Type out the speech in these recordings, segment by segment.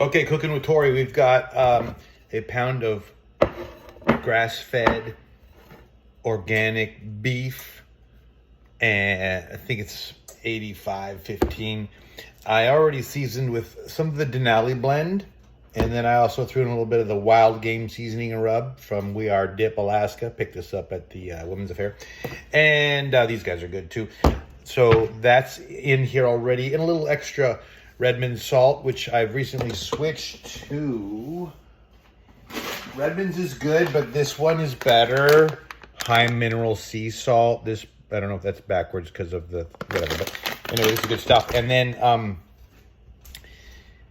Okay, cooking with Torrey. We've got a pound of grass-fed organic beef, and I think it's 85-15. I already seasoned with some of the Denali blend, and then I also threw in a little bit of the wild game seasoning and rub from We Are Dip, Alaska. Picked this up at the Women's Affair, and these guys are good too. So that's in here already, and a little extra Redmond salt, which I've recently switched to. Redmond's is good, but this one is better. High mineral sea salt. This, I don't know if that's backwards because of the whatever, but anyway, this is good stuff. And then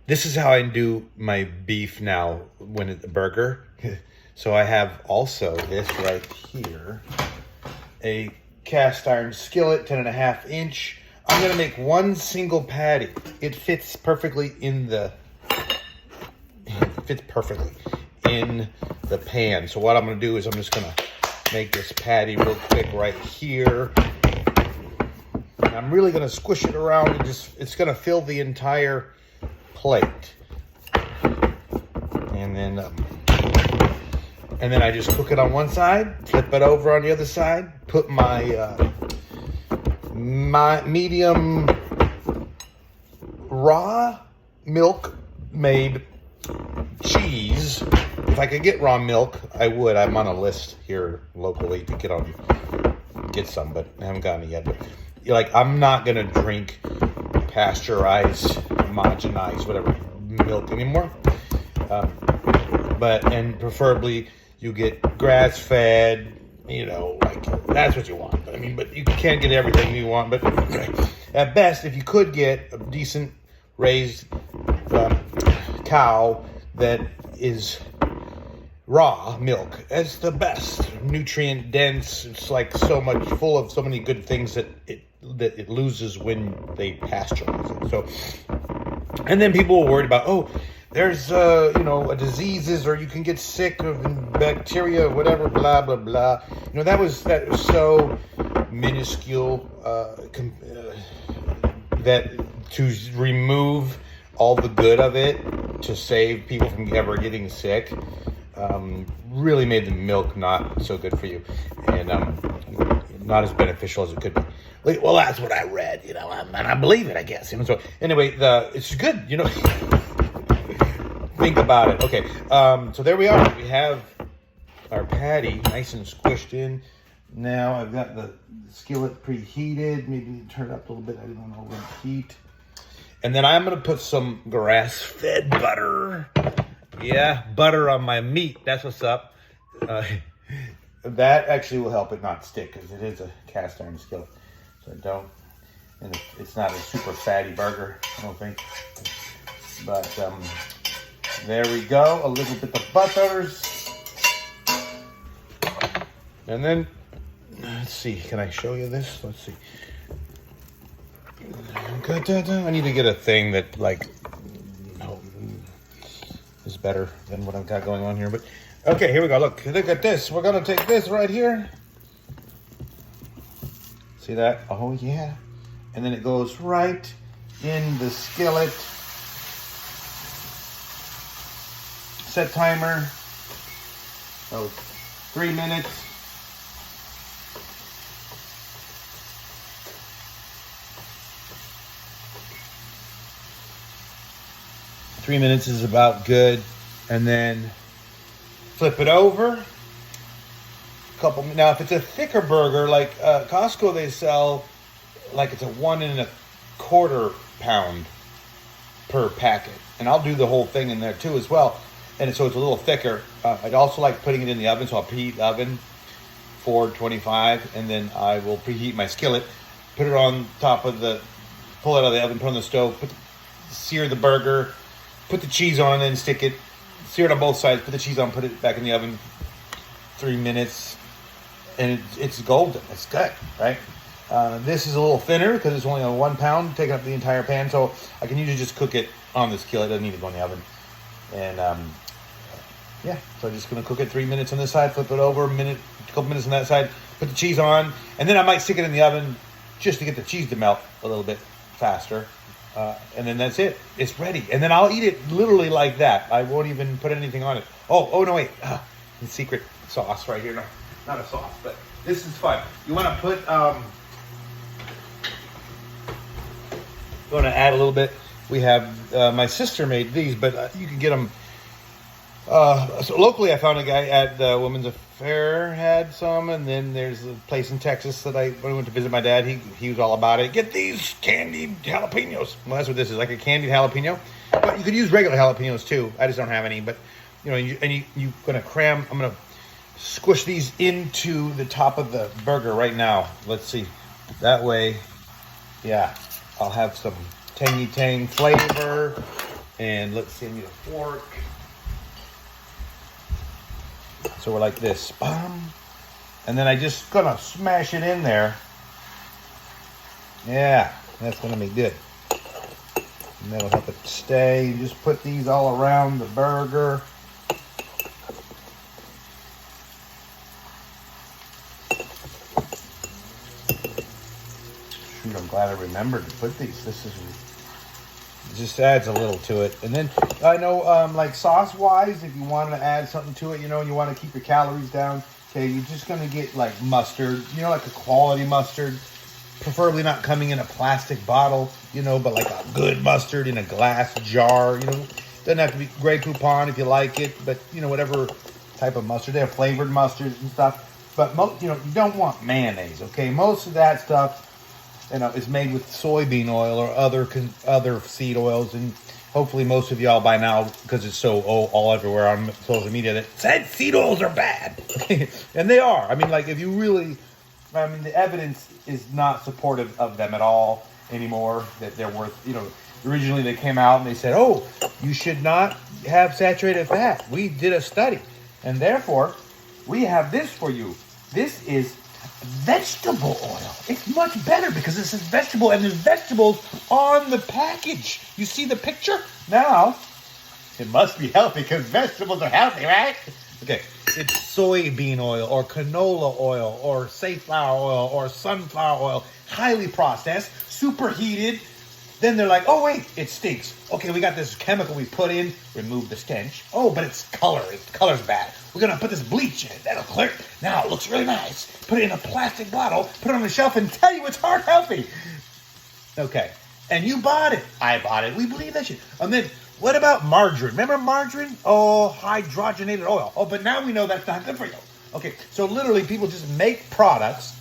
this is how I do my beef now when it's a burger. So I have also this right here, a cast iron skillet, 10.5 inch. I'm gonna make one single patty. It fits perfectly in the pan. So what I'm gonna do is I'm just gonna make this patty real quick right here. And I'm really gonna squish it around and it's gonna fill the entire plate. And then I just cook it on one side, flip it over on the other side, put my medium raw milk made cheese. If I could get raw milk, I would. I'm on a list here locally to get some, but I haven't gotten it yet. But I'm not gonna drink pasteurized, homogenized, whatever milk anymore. And preferably you get grass fed. That's what you want. But you can't get everything you want. But at best, if you could get a decent raised cow that is raw milk, it's the best. Nutrient dense. It's like so much full of so many good things that it loses when they pasteurize it. So, and then people were worried about, there's diseases, or you can get sick of bacteria, whatever, blah blah blah. That was so minuscule that to remove all the good of it to save people from ever getting sick really made the milk not so good for you, and not as beneficial as it could be. Well, that's what I read, and I believe it, I guess. So anyway, it's good, Think about it. Okay, so there we are. We have our patty nice and squished in. Now I've got the skillet preheated. Maybe turn it up a little bit. I don't know when to heat. And then I'm going to put some grass-fed butter. Yeah, butter on my meat. That's what's up. That actually will help it not stick because it is a cast iron skillet. So and it's not a super fatty burger, I don't think. But there we go. A little bit of butters. And then, let's see, can I show you this? Let's see. I need to get a thing that is better than what I've got going on here. But okay, here we go. Look at this. We're gonna take this right here. See that? Oh yeah. And then it goes right in the skillet. Set timer. 3 minutes. Three minutes is about good. And then flip it over. Now, if it's a thicker burger, like Costco, they sell it's a 1 1/4 pound per packet. And I'll do the whole thing in there too as well. And so it's a little thicker. I'd also like putting it in the oven, so I'll preheat the oven 425, and then I will preheat my skillet, put it on top of pull it out of the oven, put it on the stove, sear the burger, put the cheese on, and stick it, sear it on both sides, put the cheese on, put it back in the oven, 3 minutes, and it's golden. It's good, right? This is a little thinner because it's only on 1 pound, taking up the entire pan, so I can usually just cook it on the skillet. It doesn't need to go in the oven. And so I'm just going to cook it 3 minutes on this side, flip it over, a couple minutes on that side, put the cheese on, and then I might stick it in the oven just to get the cheese to melt a little bit faster. And then that's it. It's ready. And then I'll eat it literally like that. I won't even put anything on it. Oh no, wait. The secret sauce right here. No, not a sauce, but this is fun. You want to put, you want to add a little bit. We have, my sister made these, but you can get them. So locally, I found a guy at the Women's Affair had some, and then there's a place in Texas that when I went to visit my dad, he was all about it. Get these candied jalapenos. Well, that's what this is, like a candied jalapeno. But you could use regular jalapenos too. I just don't have any. But you're gonna cram. I'm gonna squish these into the top of the burger right now. Let's see. That way, yeah, I'll have some tangy tang flavor. And let's see, I need a fork. So we're like this, and then I just gonna smash it in there. Yeah, that's gonna be good. And that'll help it stay. You just put these all around the burger. Shoot, I'm glad I remembered to put these. It just adds a little to it. And then I know, like sauce-wise, if you want to add something to it, you want to keep your calories down, okay, you're just going to get like mustard, like a quality mustard, preferably not coming in a plastic bottle, but like a good mustard in a glass jar, doesn't have to be Grey Poupon if you like it, but, whatever type of mustard. They have flavored mustards and stuff, but, you don't want mayonnaise, okay? Most of that stuff, is made with soybean oil or other seed oils, and hopefully most of y'all by now, because it's so all everywhere on social media, that said seed oils are bad, and they are. I mean, like if you really, the evidence is not supportive of them at all anymore. That they're worth, originally they came out and they said, oh, you should not have saturated fat. We did a study, and therefore we have this for you. This is vegetable oil. It's much better because this is vegetable, and there's vegetables on the package. You see the picture? Now, it must be healthy because vegetables are healthy, right? Okay, it's soybean oil or canola oil or safflower oil or sunflower oil, highly processed, superheated. Then they're like, oh wait, it stinks. Okay, we got this chemical we put in, remove the stench. Oh, but it's color. Its color's bad. We're gonna put this bleach in it. That'll clear. Now it looks really nice. Put it in a plastic bottle, put it on the shelf, and tell you it's heart healthy. Okay, and you bought it. I bought it. We believe that shit. And then what about margarine? Remember margarine? Oh, hydrogenated oil. Oh, but now we know that's not good for you. Okay, so literally people just make products,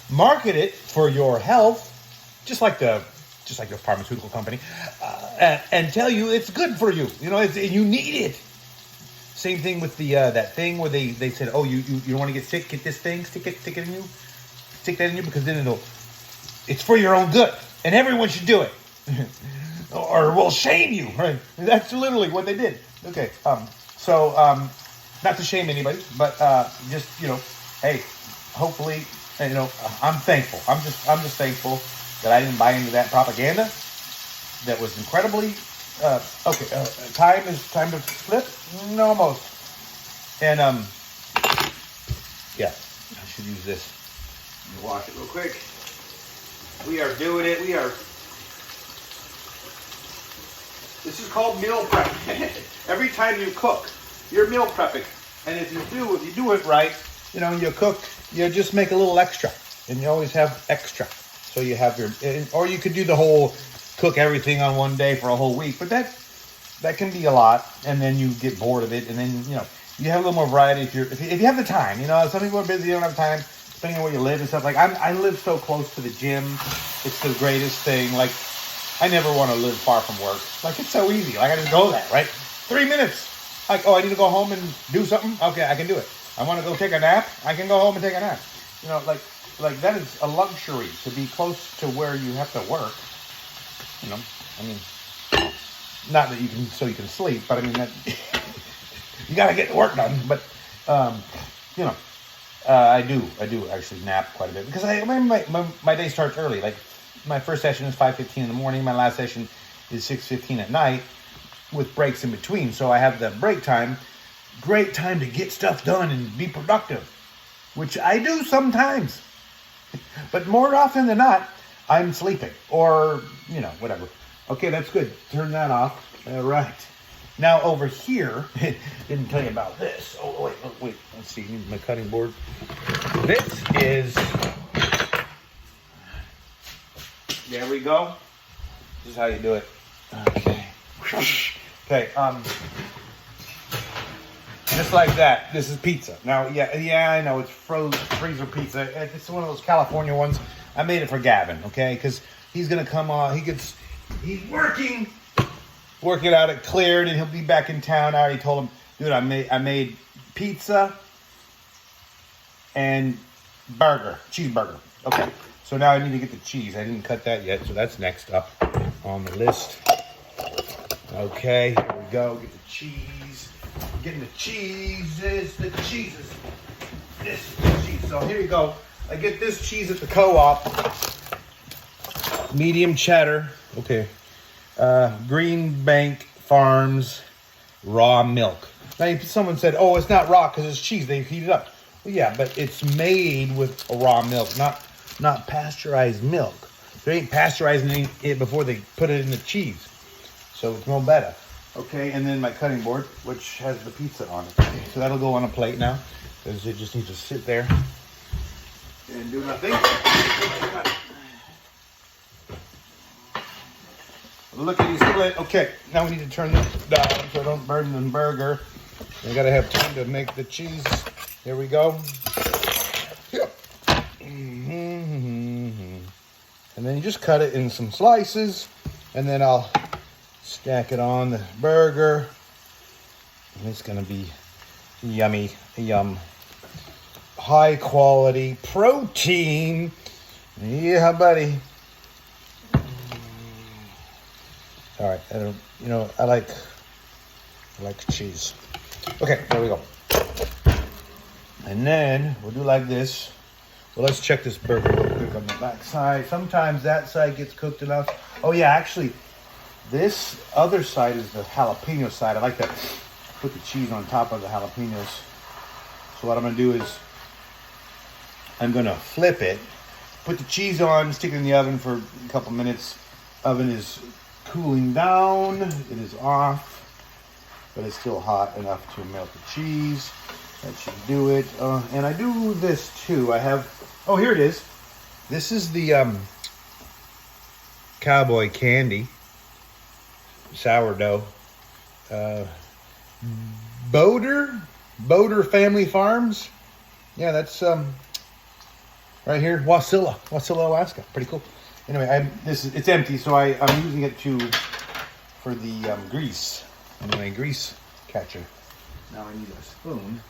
market it for your health, just like the pharmaceutical company, and tell you it's good for you. You need it. Same thing with the that thing where they said, oh, you don't want to get sick, get this thing, stick it in you, stick that in you, because then it's for your own good, and everyone should do it, or we'll shame you. Right? That's literally what they did. Okay, so not to shame anybody, but just hey, hopefully, I'm thankful. I'm just thankful that I didn't buy into that propaganda. That was incredibly time to flip. No, almost. And yeah, I should use this. Let me wash it real quick. We are doing it. This is called meal prep. Every time you cook, you're meal prepping. And if you do it right, you cook, you just make a little extra, and you always have extra. So you have or you could do the whole cook everything on one day for a whole week, but that can be a lot, and then you get bored of it, and then you have a little more variety if you have the time. Some people are busy, they don't have time, depending on where you live and stuff. Like I live so close to the gym, it's the greatest thing. Like I never want to live far from work. Like it's so easy. Like I just go there, right? 3 minutes. Like, oh, I need to go home and do something. Okay, I can do it. I want to go take a nap. I can go home and take a nap. Like that is a luxury to be close to where you have to work. Not that you can sleep, but that you gotta get the work done. But I do actually nap quite a bit because my day starts early. Like my first session is 5:15 in the morning. My last session is 6:15 at night, with breaks in between. So I have the break time. Great time to get stuff done and be productive, which I do sometimes. But more often than not, I'm sleeping, or, you know, whatever. Okay, that's good. Turn that off. All right. Now over here, didn't tell you about this. Oh, wait. Let's see, my cutting board. This is, there we go. This is how you do it. Okay. Okay, just like that. This is pizza. Now, yeah, I know it's freezer pizza. It's one of those California ones. I made it for Gavin, okay? Because he's gonna come on. He's working out at Cleared, and he'll be back in town. I already told him, dude, I made pizza and cheeseburger. Okay, so now I need to get the cheese. I didn't cut that yet, so that's next up on the list. Okay, here we go. Get the cheese. Getting the cheeses. The cheeses. This is the cheese. So here you go. I get this cheese at the co-op. Medium cheddar. Okay. Green Bank Farms raw milk. Now, someone said, "Oh, it's not raw because it's cheese. They heat it up." Well, yeah, but it's made with raw milk, not pasteurized milk. They ain't pasteurizing it before they put it in the cheese, so it's no better. Okay, and then my cutting board, which has the pizza on it. Okay, so that'll go on a plate now, because it just needs to sit there and do nothing. Lickety split. Okay, now we need to turn this down so I don't burn the burger. I gotta have time to make the cheese. Here we go. And then you just cut it in some slices, and then I'll stack it on the burger. And it's gonna be yummy, yum. High quality protein. Yeah, buddy. All right, I like cheese. Okay, there we go. And then we'll do like this. Well, let's check this burger real quick on the back side. Sometimes that side gets cooked enough. Oh yeah, actually, this other side is the jalapeno side. I like to put the cheese on top of the jalapenos. So what I'm gonna do is I'm gonna flip it, put the cheese on, stick it in the oven for a couple minutes. Oven is cooling down. It is off, but it's still hot enough to melt the cheese. That should do it. And I do this too. I have, oh, here it is. This is the cowboy candy sourdough. Boder Family Farms. Yeah, that's right here, Wasilla, Alaska. Pretty cool. Anyway, it's empty, so I'm using it for the grease. Anyway, grease catcher. Now I need a spoon.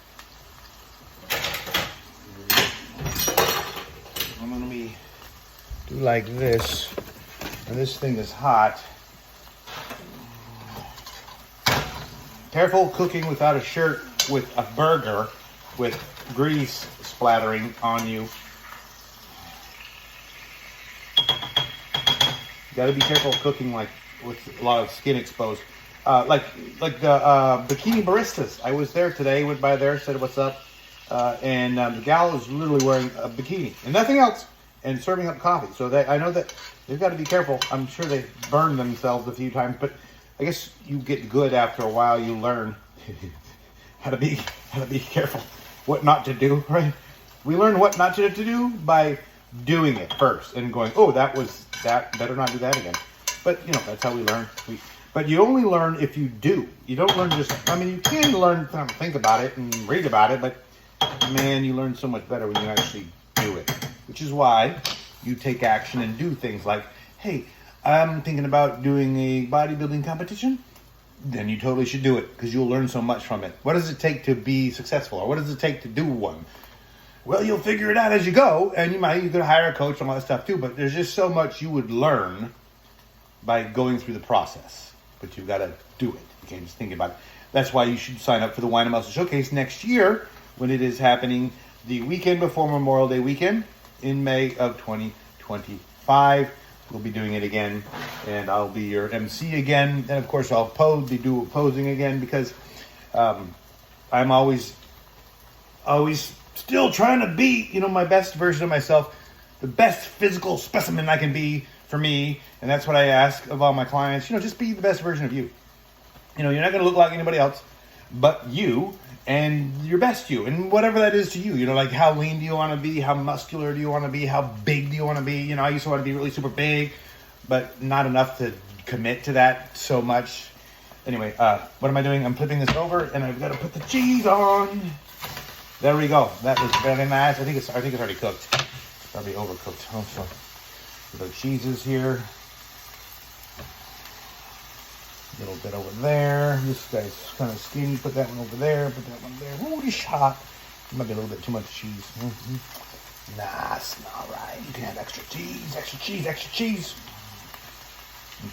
I'm gonna do like this, and this thing is hot. Careful cooking without a shirt with a burger with grease splattering on you. Got to be careful cooking like with a lot of skin exposed. Like the bikini baristas. I was there today, went by there, said what's up, and the gal was literally wearing a bikini and nothing else, and serving up coffee. So I know that they've got to be careful. I'm sure they burned themselves a few times, but I guess you get good after a while. You learn how to be careful, what not to do. Right? We learn what not to do by doing it first and going, oh, that better not do that again. But that's how we learn. But you only learn if you do. You don't learn just, you can learn, think about it and read about it, but man, you learn so much better when you actually do it. Which is why you take action and do things like, hey, I'm thinking about doing a bodybuilding competition. Then you totally should do it, because you'll learn so much from it. What does it take to be successful? Or what does it take to do one? Well, you'll figure it out as you go, and you could hire a coach and all that stuff too, but there's just so much you would learn by going through the process. But you've got to do it. You can't just think about it. That's why you should sign up for the Wine and Muscle Showcase next year, when it is happening the weekend before Memorial Day weekend in May of 2025. We'll be doing it again, and I'll be your MC again. And of course, I'll be posing again, because I'm always still trying to be, my best version of myself. the best physical specimen I can be for me. And that's what I ask of all my clients. Just be the best version of you. You're not going to look like anybody else but you and your best you. And whatever that is to you. Like how lean do you want to be? How muscular do you want to be? How big do you want to be? I used to want to be really super big, but not enough to commit to that so much. Anyway, what am I doing? I'm flipping this over, and I've got to put the cheese on. There we go. That was very nice. I think it's already cooked. It's already overcooked. Also, the cheeses here. A little bit over there. This guy's kind of skinny. Put that one over there. Put that one there. Oh, it's hot. Might be a little bit too much cheese. Nah, it's not right. You can have extra cheese, extra cheese, extra cheese.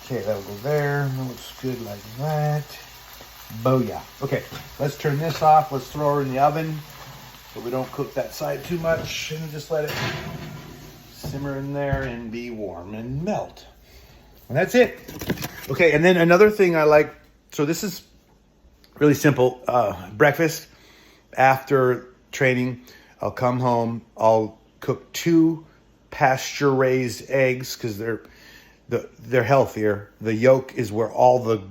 Okay, that'll go there. That looks good like that. Booyah. Okay, let's turn this off. Let's throw her in the oven so we don't cook that side too much. And just let it simmer in there and be warm and melt. And that's it. Okay, and then another thing I like. So this is really simple. Breakfast after training. I'll come home. I'll cook 2 pasture-raised eggs because they're healthier. The yolk is where all the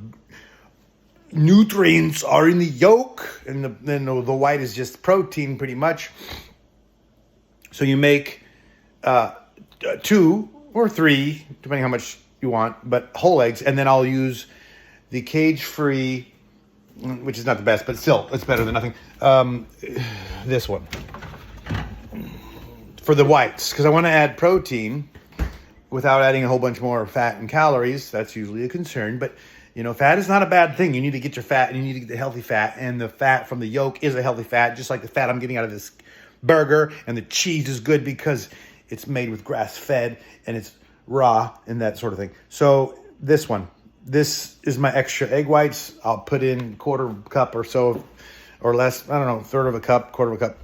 nutrients are in the yolk, and then the white is just protein pretty much. So you make 2 or 3, depending how much you want, but whole eggs. And then I'll use the cage-free, which is not the best, but still, it's better than nothing. This one for the whites, because I want to add protein without adding a whole bunch more fat and calories. That's usually a concern, but fat is not a bad thing. You need to get your fat, and you need to get the healthy fat, and the fat from the yolk is a healthy fat, just like the fat I'm getting out of this burger. And the cheese is good because it's made with grass-fed and it's raw and that sort of thing. So this is my extra egg whites. I'll put in 1/4 cup or so, or less, I don't know, 1/3 of a cup, 1/4 of a cup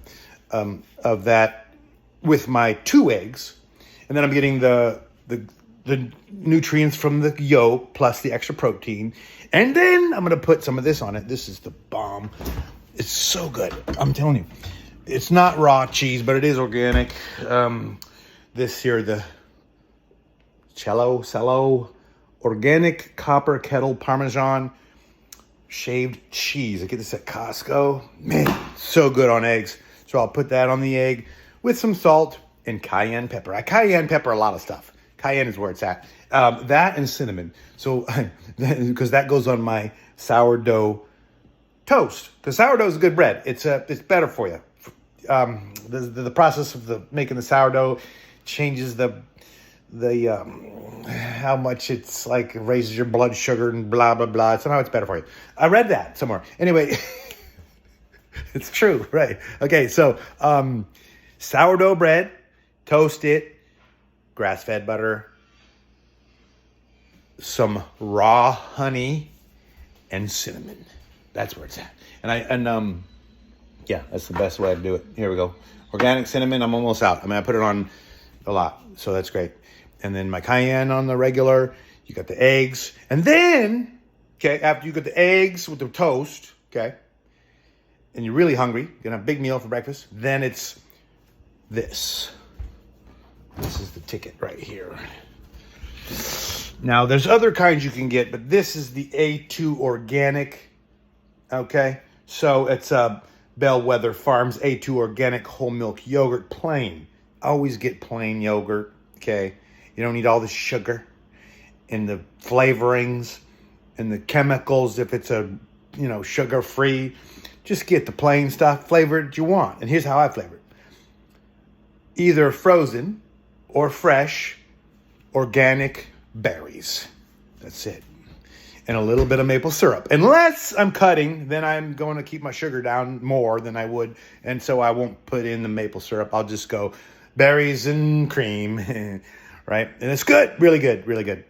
of that with my 2 eggs. And then I'm getting the nutrients from the yolk plus the extra protein. And then I'm going to put some of this on it. This is the bomb. It's so good. I'm telling you. It's not raw cheese, but it is organic. This here, the Cello organic copper kettle Parmesan shaved cheese. I get this at Costco. Man, so good on eggs. So I'll put that on the egg with some salt and cayenne pepper. I cayenne pepper a lot of stuff. Cayenne is where it's at. That and cinnamon. So, because that goes on my sourdough toast. Because sourdough is good bread. It's better for you. The process of making the sourdough changes the how much it's like raises your blood sugar and blah blah blah. Somehow it's better for you. I read that somewhere. Anyway, it's true, right? Okay, so sourdough bread, toast it, grass-fed butter, some raw honey, and cinnamon. That's where it's at. And yeah, that's the best way to do it. Here we go. Organic cinnamon. I'm almost out. I put it on a lot, so that's great. And then my cayenne on the regular. You got the eggs. And then, okay, after you get the eggs with the toast, okay, and you're really hungry, you're going to have a big meal for breakfast, then it's this. This is the ticket right here. Now, there's other kinds you can get, but this is the A2 organic, okay? So it's Bellwether Farms A2 organic whole milk yogurt, plain. Always get plain yogurt, okay? You don't need all the sugar and the flavorings and the chemicals if it's a, sugar-free. Just get the plain stuff, flavor it you want. And here's how I flavor it. Either frozen or fresh organic berries. That's it. And a little bit of maple syrup. Unless I'm cutting, then I'm going to keep my sugar down more than I would. And so I won't put in the maple syrup. I'll just go berries and cream, right? And it's good, really good, really good.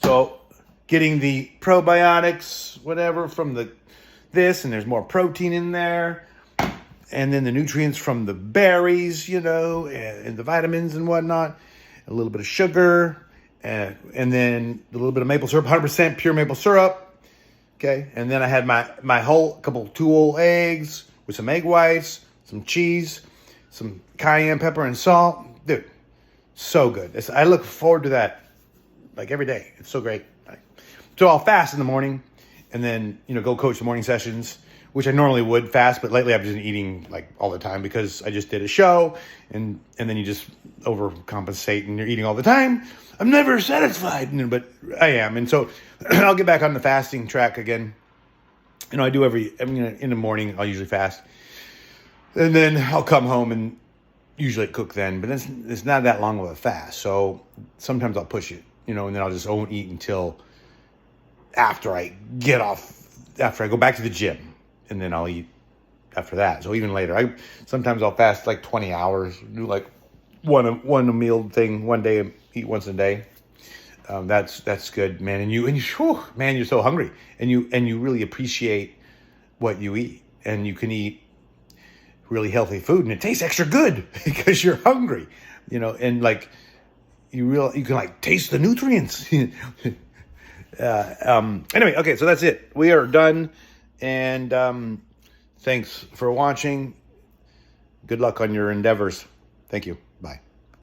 So getting the probiotics, whatever, from this, and there's more protein in there. And then the nutrients from the berries, and the vitamins and whatnot. A little bit of sugar, and then a little bit of maple syrup, 100% pure maple syrup. Okay, and then I had my 2 whole eggs with some egg whites, some cheese, some cayenne pepper and salt. Dude, so good. I look forward to that like every day. It's so great. So I'll fast in the morning and then, go coach the morning sessions, which I normally would fast, but lately I've just been eating like all the time because I just did a show and then you just overcompensate and you're eating all the time. I'm never satisfied, but I am. And so I'll get back on the fasting track again. I do in the morning, I'll usually fast. And then I'll come home and usually cook then, but it's not that long of a fast. So sometimes I'll push it, and then I'll just won't eat until after I go back to the gym, and then I'll eat after that. So even later, sometimes I'll fast like 20 hours, do like one meal thing one day, eat once a day. That's good, man. And you're so hungry, and you really appreciate what you eat, and you can eat really healthy food, and it tastes extra good because you're hungry, and like you can like taste the nutrients. Anyway, okay, so that's it. We are done, and thanks for watching. Good luck on your endeavors. Thank you. Bye.